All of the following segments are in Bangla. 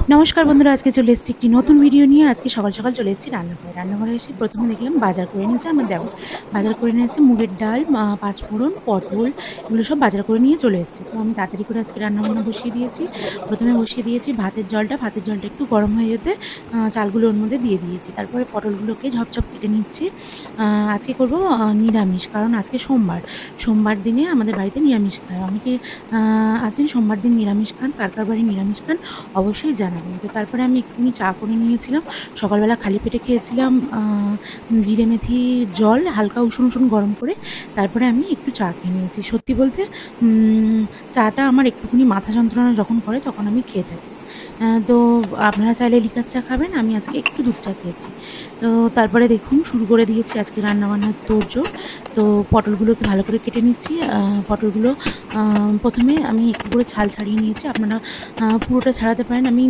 नमस्कार बंधुरा आज के चले एक नतून भिडियो नहीं आज के सकाल सकाल चले रान्नाघरे एसे प्रथम देखलाम बाजार करे निয়েছে আমার দেবর बाजार করে নিয়েছে मुगेर डाल पाँचफोड़न पटल एगुलो सब बाजार করে নিয়ে চলে এসেছে। তো আমি তাড়াতাড়ি করে আজকে রান্নাবান্না বসিয়ে দিয়েছি। প্রথমে বসিয়ে দিয়েছি ভাতের জলটা একটু গরম হয়ে যেতে চালগুলো ওর মধ্যে দিয়ে দিয়েছি। তারপরে পটলগুলোকে ঝপঝপ কেটে নিচ্ছি। আজকে করব নিরামিষ, কারণ আজকে সোমবার দিনে আমাদের বাড়িতে নিরামিষ খায়। অনেকে আছেন সোমবার দিন নিরামিষ খান, কার কার বাড়ি নিরামিষ খান অবশ্যই জানাবেন। তো তারপরে আমি একটুখানি চা করে নিয়েছিলাম, সকালবেলা খালি পেটে খেয়েছিলাম জিরে মেথি জল হালকা উষুম উষুম গরম করে, তারপরে আমি একটু চা খেয়ে নিয়েছি। সত্যি বলতে চাটা আমার একটুখানি মাথা যন্ত্রণা যখন করে তখন আমি খেয়ে থাকি। তো আপনারা চাইলে লিকার চা খাবেন, আমি আজকে একটু দুধ চা খেয়েছি। তো তারপরে দেখুন শুরু করে দিয়েছি আজকে রান্নাবান্নার তোড়জোড়। তো পটলগুলোকে ভালো করে কেটে নিচ্ছি। পটলগুলো প্রথমে আমি একটু করে ছাল ছাড়িয়ে নিয়েছি, আপনারা পুরোটা ছাড়াতে পারেন। আমি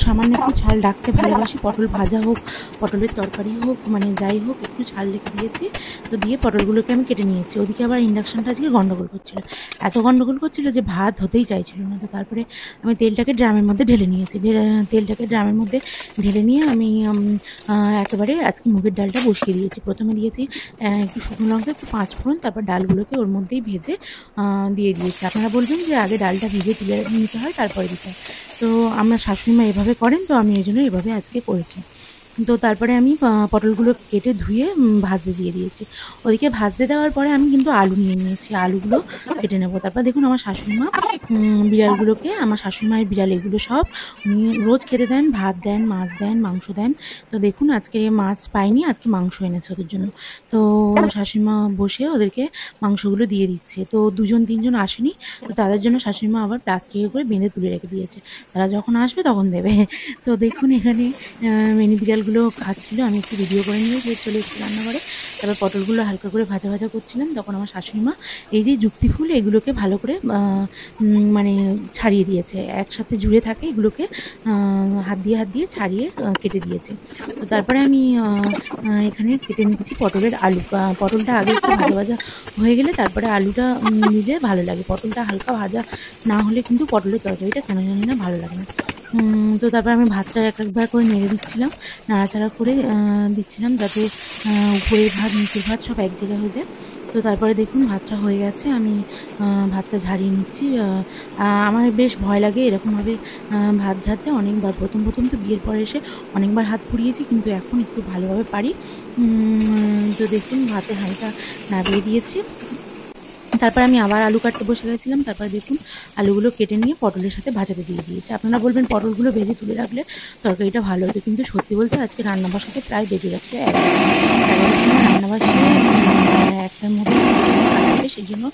সামান্য একটু ছাল রাখতে ভালোবাসি, পটল ভাজা হোক পটলের তরকারি হোক মানে যাই হোক একটু ছাল রেখে দিয়েছি। তো দিয়ে পটলগুলোকে আমি কেটে নিয়েছি। ওদিকে আবার ইন্ডাকশানটা আজকে গন্ডগোল করছিল যে ভাত হতেই চাইছিল না। তো তারপরে আমি তেলটাকে ড্রামের মধ্যে ঢেলে নিয়েছি। তেলটাকে ড্রামের মধ্যে ঢেলে নিয়ে আমি একেবারে আজকে মুগের ডালটা বসিয়ে দিয়েছি। প্রথমে দিয়েছি একটু শুকনো লঙ্কা, একটু পাঁচফোড়ন, তারপর ডালগুলোকে ওর মধ্যেই ভেজে দিয়ে দিয়েছি। আপনারা বলবেন যে আগে ডালটা ভেজে তুলে নিতে হয় তারপরে দিতে হয়, তো আমার শাশুড়ি মা এভাবে করেন, তো আমি ওই জন্য এভাবে আজকে করেছি। তো তারপরে আমি পটলগুলো কেটে ধুয়ে ভাজতে দিয়ে দিয়েছি। ওদিকে ভাজতে দেওয়ার পরে আমি কিন্তু আলু নিয়ে নিয়েছি, আলুগুলো কেটে নেবো। তারপর দেখুন আমার শাশুড়ি মা বিড়ালগুলোকে, আমার শাশুড়ি মায়ের বিড়াল এগুলো সব উনি রোজ খেতে দেন, ভাত দেন, মাছ দেন, মাংস দেন। তো দেখুন আজকে মাছ পাইনি, আজকে মাংস এনেছে ওদের জন্য। তো শাশুড়ি মা বসে ওদেরকে মাংসগুলো দিয়ে দিচ্ছে। তো দুজন তিনজন আসেনি, তো তাদের জন্য শাশুড়ি মা আবার প্লাস্টিকে করে বেঁধে তুলে রেখে দিয়েছে, তারা যখন আসবে তখন দেবে। তো দেখুন এখানে মিনি বিড়ালগুলো খাচ্ছিল, আমি একটু ভিডিও করে নিয়ে চলে এসেছি রান্নাঘরে। তারপর পটলগুলো হালকা করে ভাজা ভাজা করছিলাম, তখন আমার শাশুড়ি মা এই যে যুক্তি ফুল এগুলোকে ভালো করে মানে ছাড়িয়ে দিয়েছে, একসাথে জুড়ে থাকে এগুলোকে হাত দিয়ে ছাড়িয়ে কেটে দিয়েছে। তো তারপরে আমি এখানে কেটে নিচ্ছি পটলের আলু। পটলটা আগে একটু ভাজা ভাজা হয়ে গেলে তারপরে আলুটা নিলে ভালো লাগে। পটলটা হালকা ভাজা না হলে কিন্তু পটলের তরকারিটা কেন জানি না ভালো লাগে না। তো তারপর আমি ভাতটা একবার করে নেড়ে দিচ্ছিলাম, নাড়াচাড়া করে দিচ্ছিলাম যাতে উপরের ভাত নিচের ভাত সব এক জায়গায় হয়ে যায়। তো তারপরে দেখুন ভাতটা হয়ে গেছে, আমি ভাতটা ঝাড়িয়ে নিচ্ছি। আমার বেশ ভয় লাগে এরকমভাবে ভাত ঝাড়তে, অনেকবার প্রথম তো বিয়ের পরে এসে অনেকবার হাত পুড়িয়েছি, কিন্তু এখন একটু ভালোভাবে পারি। তো দেখুন ভাতের হাঁড়িটা নামিয়ে দিয়েছি। তারপর আমি আবার আলু কাটতে বসে গেছিলাম। তারপর দেখুন আলুগুলো কেটে নিয়ে পটলের সাথে ভাজাতে দিয়ে দিয়েছি। আপনারা বলবেন পটলগুলো ভেজে তুলে রাখলে তরকারিটা ভালো হতো, কিন্তু সত্যি বলতে আজকে রান্না বসাতে প্রায় বেজে গেছে 11টার সময় রান্না বসিয়ে 1টার মধ্যে আসবে, সেই জন্য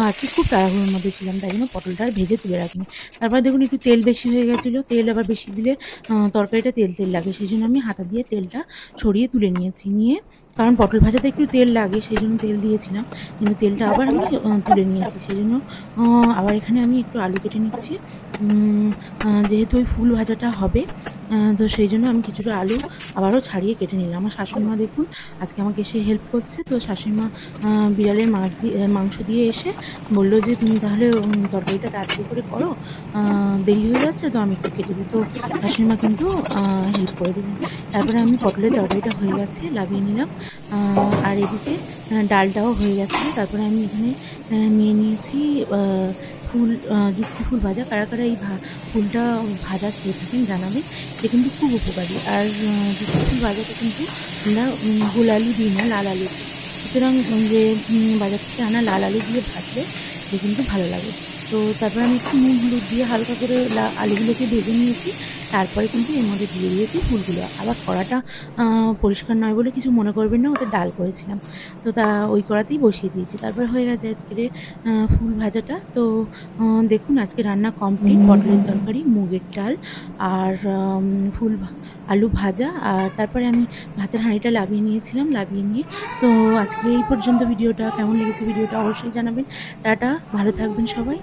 আজকে খুব তাড়াহুড়োর মধ্যে ছিলাম, তাই জন্য পটলটা আর ভেজে তুলে রাখিনি। তারপর দেখুন একটু তেল বেশি হয়ে গেছিলো, তেল আবার বেশি দিলে তরকারিটা তেল লাগে, সেই জন্য আমি হাতা দিয়ে তেলটা সরিয়ে তুলে নিয়েছি। কারণ পটল ভাজাতে একটু তেল লাগে সেই জন্য তেল দিয়েছিলাম, কিন্তু তেলটা আবার আমি তুলে নিয়েছি। সেই জন্য আবার এখানে আমি একটু আলু কেটে নিচ্ছি, যেহেতু ওই ফুল ভাজাটা হবে, তো সেই জন্য আমি কিছুটা আলু আবারও ছাড়িয়ে কেটে নিলাম। আমার শাশুড়ি মা দেখুন আজকে আমাকে এসে হেল্প করছে। তো শাশুড়ি মা বিড়ালের মাংস দিয়ে এসে বললো যে তুমি তাহলে তরকারিটা তাড়াতাড়ি করে করো, দেরি হয়ে যাচ্ছে, তো আমি একটু কেটে দিই। তো শাশুড়ি মা কিন্তু হেল্প করে দিলেন। তারপরে আমি পটলের তরকারিটা হয়ে গেছে লাভিয়ে নিলাম, আর এদিকে ডালটাও হয়ে গেছে। তারপরে আমি এখানে নিয়ে নিয়েছি যুক্তি ফুল ভাজা। কারা এই ফুলটা ভাজা খেয়ে থাকেন জানাবেন, এটা কিন্তু খুব উপকারী। আর যুক্তি ফুল ভাজাটা কিন্তু আমরা গোল আলু দিই না, লাল আলু দিই, সুতরাং যে বাজার থেকে আনা লাল আলু দিয়ে ভাজলে সে কিন্তু ভালো লাগে। তো তারপরে আমি একটু নুন হলুদ দিয়ে হালকা করে আলুগুলোকে ভেজে নিয়েছি, তারপরে কিন্তু এর মধ্যে দিয়ে দিয়েছি ফুলগুলো। আবার কড়াটা পরিষ্কার নয় বলে কিছু মনে করবেন না, ওটা ডাল করেছিলাম, তো ওই কড়াতেই বসিয়ে দিয়েছি। তারপর হয়ে গেছে আজকের ফুল ভাজাটা। তো দেখুন আজকে রান্না কমপ্লিট, পটলের তরকারি, মুগের ডাল আর আলু ভাজা। আর তারপরে আমি ভাতের হাঁড়িটা লাভিয়ে নিয়ে তো আজকে এই পর্যন্ত। ভিডিওটা কেমন লেগেছে ভিডিওটা অবশ্যই জানাবেন। টাটা, ভালো থাকবেন সবাই।